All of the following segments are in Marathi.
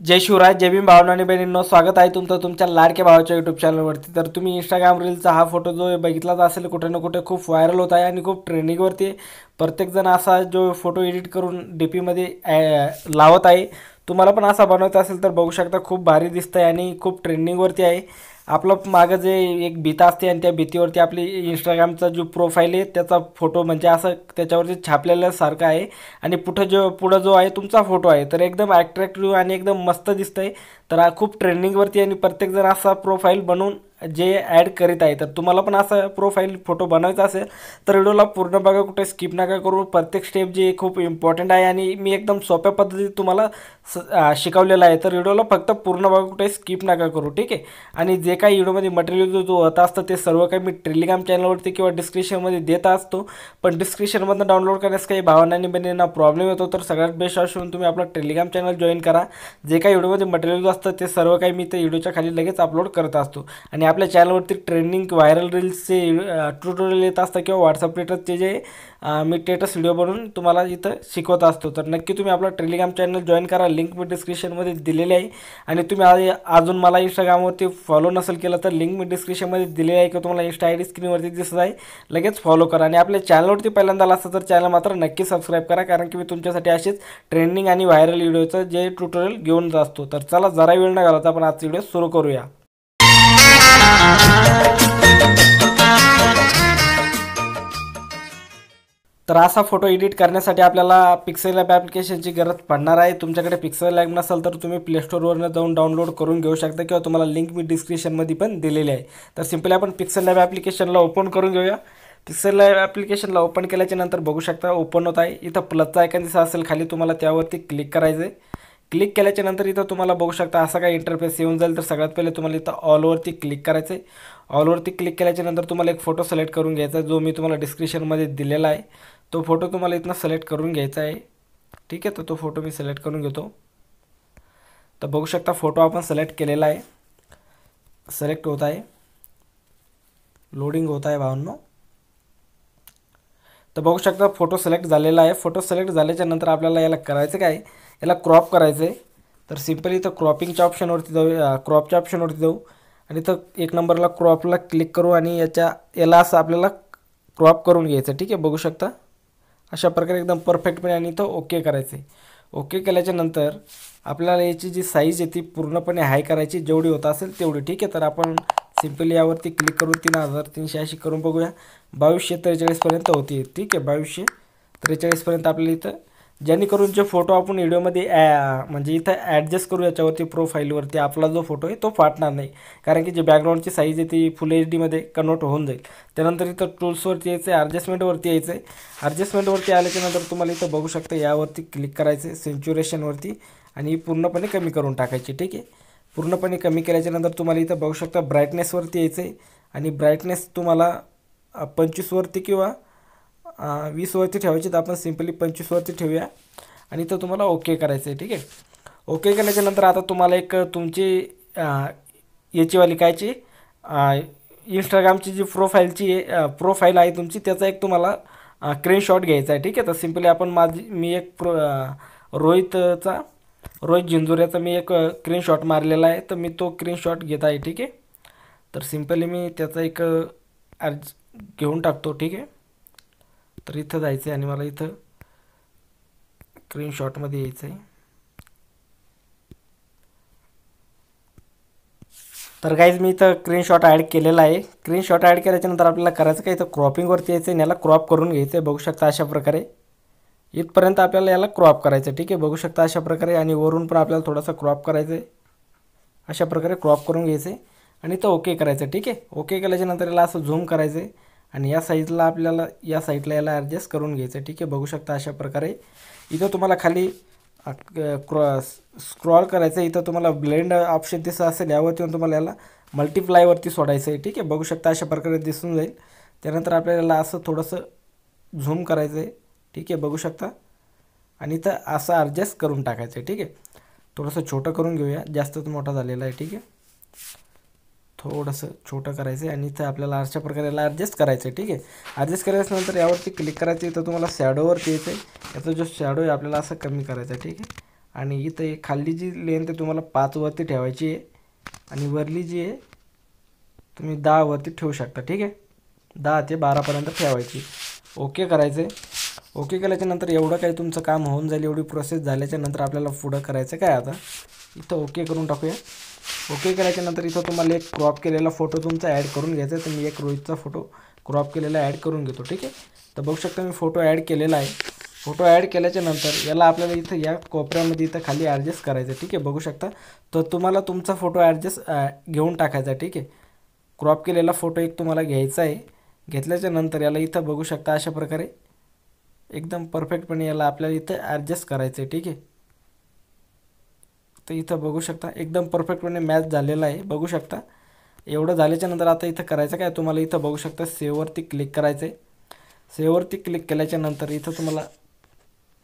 जय शिवराय, जय भीम भावना आणि बहिणींनो, स्वागत आहे तुमचं तुमच्या लाडक्या भावाच्या यूट्यूब चॅनलवरती. तर तुम्ही इंस्टाग्राम रीलचा हा फोटो जो बघितलाच असेल, कुठे ना कुठे खूप व्हायरल होत आहे आणि खूप ट्रेंडिंगवरती आहे. प्रत्येकजण असा जो फोटो एडिट करून डी पीमध्ये लावत आहे. तुम्हाला पण असा बनवायचा असेल तर बघू शकता, खूप भारी दिसतं आहे आणि खूप ट्रेंडिंगवरती आहे. आपलं मागं जे एक भीता असते आणि त्या भीतीवरती आपली इंस्टाग्रामचा जो प्रोफाईल आहे त्याचा फोटो म्हणजे असं त्याच्यावरती छापलेलं सारखं आहे. आणि पुढं जो आहे तुमचा फोटो आहे, तर एकदम अट्रॅक्टिव्ह आणि एकदम मस्त दिसतंय. तर हा खूप ट्रेंडिंगवरती आणि प्रत्येकजण असा प्रोफाईल बनवून जे ॲड करीत आहे. तर तुम्हाला पण असा प्रोफाईल फोटो बनवायचा असेल तर व्हिडिओला पूर्ण बघा, कुठे स्किप नका करू. प्रत्येक स्टेप जी खूप इम्पॉर्टंट आहे आणि मी एकदम सोप्या पद्धतीत तुम्हाला शिकवलेलं आहे. तर व्हिडिओला फक्त पूर्ण बघा, कुठे स्किप नका करू, ठीक आहे. आणि जे काही व्हिडिओमध्ये मटेरियल जो होत असतं ते सर्व काही मी टेलिग्राम चॅनलवरती किंवा डिस्क्रिप्शनमध्ये देत असतो. पण डिस्क्रिप्शनमधून डाउनलोड करण्यास काही भावना आणि बहिणींना प्रॉब्लेम येतो, तर सगळ्यात बेस्ट ऑप्शन तुम्ही आपला टेलिग्राम चॅनल जॉईन करा. जे काही व्हिडिओमध्ये मटेरियल असतं ते सर्व काही मी ते व्हिडिओच्या खाली लगेच अपलोड करत असतो. आणि आपल्या चॅनलवरती ट्रेंडिंग व्हायरल रील्सचे ट्युटोरियल येत असतं किंवा व्हॉट्सअप स्टेटसचे जे मी स्टेटस व्हिडिओ बनवून तुम्हाला इथं शिकवत असतो. तर नक्की तुम्ही आपला टेलिग्राम चॅनल जॉईन करा, लिंक मी डिस्क्रिप्शनमध्ये दिलेली आहे. आणि तुम्ही अजून मला इंस्टाग्रामवरती फॉलो नसेल केलं तर लिंक मी डिस्क्रिप्शनमध्ये दिलेली आहे, की तुम्हाला इंस्टा आय डी स्क्रीनवरती दिसत आहे, लगेच फॉलो करा. आणि आपल्या चॅनलवरती पहिल्यांदा आला असतं तर चॅनल मात्र नक्की सबस्क्राईब करा, कारण की मी तुमच्यासाठी असेच ट्रेंडिंग आणि व्हायरल व्हिडिओचं जे ट्युटोरियल घेऊन असतो. तर चला, जरा वेळ न घालवता आपण आजचा व्हिडिओ सुरू करूया. तर असा फोटो एडिट करण्यासाठी आपल्याला पिक्सेल लॅब ॲप्लिकेशनची गरज पडणार आहे. तुमच्याकडे पिक्सेल लॅब नसेल तर तुम्ही प्ले स्टोअरवरून जाऊन डाउनलोड करून घेऊ शकता, किंवा तुम्हाला लिंक मी डिस्क्रिप्शनमध्ये पण दिलेली आहे. तर सिम्पली आपण पिक्सेल लॅब ॲप्लिकेशनला ओपन करून घेऊया. पिक्सेल लॅब ॲप्लिकेशनला ओपन केल्याच्या नंतर बघू शकता ओपन होत आहे. इथं प्लसचा आयकॉन दिसत असेल खाली, तुम्हाला त्यावरती क्लिक करायचं आहे. क्लिक केल्याच्या नंतर इथं तुम्हाला बघू शकता असा काही इंटरफेस येऊन जाईल. तर सगळ्यात पहिले तुम्हाला इथं ऑलवरती क्लिक करायचं आहे. ऑलवरती क्लिक केल्याच्या नंतर तुम्हाला एक फोटो सिलेक्ट करून घ्यायचा आहे, जो मी तुम्हाला डिस्क्रिप्शनमध्ये दिलेला आहे. तो फोटो तुम्हाला इथनं सिलेक्ट करून घ्यायचा आहे, ठीक आहे. तर तो फोटो मी सिलेक्ट करून घेतो. तर बघू शकता फोटो आपण सिलेक्ट केलेला आहे, सिलेक्ट होत आहे, लोडिंग होत आहे भावांनो. तर बघू शकता फोटो सिलेक्ट झालेला आहे. फोटो सिलेक्ट झाल्याच्या नंतर आपल्याला याला करायचं काय, याला क्रॉप करायचं आहे. तर सिम्पली इथं क्रॉपिंगच्या ऑप्शनवरती जाऊ, क्रॉपच्या ऑप्शनवरती जाऊ आणि इथं एक नंबरला क्रॉपला क्लिक करू आणि याला असं आपल्याला क्रॉप करून घ्यायचं, ठीक आहे. बघू शकता अशा प्रकारे एकदम परफेक्टपणे, आणि इथं ओके करायचं आहे. ओके केल्याच्या नंतर आपल्याला याची जी साईज आहे ती पूर्णपणे हाय करायची, जेवढी होत असेल तेवढी, ठीक आहे. तर आपण सिम्पली यावरती क्लिक करून 3380 करून बघूया. 2243पर्यंत होती, ठीक आहे. 2243पर्यंत आपल्याला इथं, जेणेकरून जे फोटो आपण व्हिडिओमध्ये म्हणजे इथं ॲडजस्ट करू याच्यावरती प्रोफाईलवरती, आपला जो फोटो आहे तो फाटणार नाही. कारण की जे बॅकग्राऊंडची साईज आहे ती फुल एच डीमध्ये कन्वर्ट होऊन जाईल. त्यानंतर इथं टूल्सवरती यायचं आहे, ॲडजस्टमेंटवरती यायचं आहे. ॲडजस्टमेंटवरती आल्याच्यानंतर तुम्हाला इथं बघू शकता यावरती क्लिक करायचं आहे, सेंच्युरेशनवरती, आणि पूर्णपणे कमी करून टाकायची, ठीक आहे. पूर्णपणे कमी केल्याच्यानंतर तुम्हाला इथं बघू शकता ब्राईटनेसवरती यायचं आहे. आणि ब्राईटनेस तुम्हाला 25वरती किंवा 20वरती ठेवायची. तर आपण सिम्पली 25वरती ठेवूया आणि इथं तुम्हाला ओके करायचं आहे, ठीक आहे. ओके केल्याच्या नंतर आता तुम्हाला एक तुमची याचीवाली कायची इंस्टाग्रामची जी प्रोफाईल आहे तुमची, त्याचा एक तुम्हाला स्क्रीनशॉट घ्यायचा आहे, ठीक आहे. तर सिम्पली आपण मी एक रोहित जिंजुऱ्याचा मी एक स्क्रीनशॉट मारलेला आहे, तर मी तो स्क्रीनशॉट घेत आहे, ठीक आहे. तर सिम्पली मी त्याचा एक घेऊन टाकतो, ठीक आहे. तर इथं जायचं आहे आणि मला इथं स्क्रीनशॉटमध्ये यायचं आहे. तर गाईज मी इथं स्क्रीनशॉट ॲड केलेला आहे. स्क्रीनशॉट ॲड केल्याच्यानंतर आपल्याला करायचं काय, इथं क्रॉपिंगवरती यायचं आहे, याला क्रॉप करून घ्यायचं आहे. बघू शकता अशा प्रकारे इथपर्यंत आपल्याला याला क्रॉप करायचं आहे, ठीक आहे. बघू शकता अशा प्रकारे, आणि वरून पण आपल्याला थोडासा क्रॉप करायचं आहे. अशा प्रकारे क्रॉप करून घ्यायचं आहे आणि इथं ओके करायचं, ठीक आहे. ओके केल्याच्यानंतर याला असं झूम करायचं आहे आणि या साईडला आपल्याला या साईडला याला ॲडजस्ट करून घ्यायचं, ठीक आहे. बघू शकता अशा प्रकारे इथं तुम्हाला खाली स्क्रॉल करायचं आहे. इथं तुम्हाला ब्लेंड ऑप्शन दिसत असेल, यावरती तुम्हाला याला मल्टिप्लायवरती सोडायचं आहे, ठीक आहे. बघू शकता अशा प्रकारे दिसून जाईल. त्यानंतर आपल्याला असं थोडंसं झूम करायचं आहे, ठीक आहे. बघू शकता, आणि इथं असं ॲडजस्ट करून टाकायचं आहे, ठीक आहे. थोडंसं छोटं करून घेऊया, जास्तच मोठा झालेला आहे, ठीक आहे. थोडंसं छोटं करायचं आहे आणि इथं आपल्याला अशा प्रकारे याला ॲडजस्ट करायचं आहे, ठीक आहे. ॲडजस्ट केल्यानंतर यावरती क्लिक करायचं, इथं तुम्हाला शॅडोवरती यायचं आहे. याचा जो शॅडो आहे आपल्याला असं कमी करायचा आहे, ठीक आहे. आणि इथं खाली जी लेंथ आहे तुम्हाला 5 वरती ठेवायची आहे आणि वरली जी आहे तुम्ही 10 वरती ठेवू शकता. ठीक आहे, 10 ते 12पर्यंत ठेवायची. ओके करायचं आहे. ओके केल्याच्यानंतर एवढं काही तुमचं काम होऊन जाईल. एवढी प्रोसेस झाल्याच्यानंतर आपल्याला पुढं करायचं काय आता, इथं ओके करून टाकूया. ओके केल्याच्यानंतर इथं तुम्हाला एक क्रॉप केलेला फोटो तुमचा ॲड करून घ्यायचा आहे. तर मी एक रोहितचा फोटो क्रॉप केलेला ॲड करून घेतो. ठीक आहे, तर बघू शकता मी फोटो ॲड केलेला आहे. फोटो ॲड केल्याच्यानंतर याला आपल्याला इथं या कोपऱ्यामध्ये इथं खाली ॲडजस्ट करायचं आहे. ठीक आहे, बघू शकता. तर तुम्हाला तुमचा फोटो ॲडजस्ट घेऊन टाकायचा आहे. ठीक आहे, क्रॉप केलेला फोटो एक तुम्हाला घ्यायचा आहे. घेतल्याच्या नंतर याला इथं बघू शकता अशा प्रकारे एकदम परफेक्टपणे याला आपल्याला इथं ॲडजस्ट करायचं आहे. ठीक आहे, तर इथं बघू शकता एकदम परफेक्टपणे मॅच झालेला आहे. बघू शकता एवढं झाल्याच्यानंतर आता इथं करायचं काय, तुम्हाला इथं बघू शकता सेववरती क्लिक करायचं आहे. सेववरती क्लिक केल्याच्यानंतर इथं तुम्हाला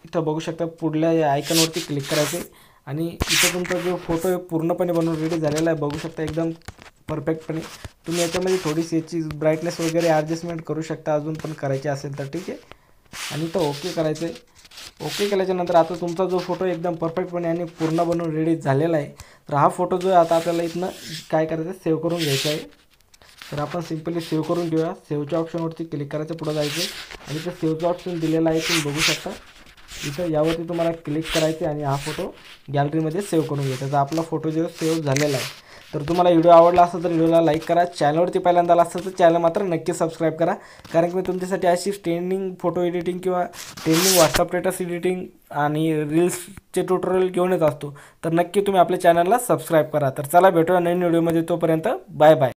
इथं बघू शकता पुढल्या या आयकॉनवरती क्लिक करायचं आहे आणि इथं तुमचा जो फोटो आहे पूर्णपणे बनवून रेडी झालेला आहे. बघू शकता एकदम परफेक्टपणे. तुम्ही याच्यामध्ये थोडीशी याची ब्राईटनेस वगैरे ॲडजस्टमेंट करू शकता अजून पण करायची असेल तर. ठीक आहे, आणि इथं ओके करायचं आहे. ओके केल्याच्यानंतर आता तुमचा जो फोटो एकदम परफेक्टपणे आणि पूर्ण बनवून रेडी झालेला आहे. तर हा फोटो जो आहे आता आपल्याला इथनं काय करायचं आहे, सेव्ह करून घ्यायचा आहे. तर आपण सिम्पली सेव्ह करून घेऊया. सेव्हच्या ऑप्शनवरती क्लिक करायचं, पुढं जायचं आणि इथं सेव्हचं ऑप्शन दिलेलं आहे तुम्ही बघू शकता. इथं यावरती तुम्हाला क्लिक करायचे आणि हा फोटो गॅलरीमध्ये सेव्ह करून घ्यायचा. तर आपला फोटो जो सेव्ह झालेला आहे. तर तुम्हाला व्हिडिओ आवडला असेल तर व्हिडिओला लाईक करा. चॅनलवरती पहिल्यांदा आला असेल तर चॅनल मात्र नक्की सबस्क्राईब करा, कारण की मी तुमच्यासाठी अशी ट्रेंडिंग फोटो एडिटिंग किंवा ट्रेंडिंग व्हॉट्सअप स्टेटस एडिटिंग आणि रील्सचे ट्युटोरियल घेऊन येत असतो. तर नक्की तुम्ही आपल्या चॅनलला सबस्क्राईब करा. तर चला भेटूया नवीन व्हिडिओमध्ये, तोपर्यंत बाय बाय.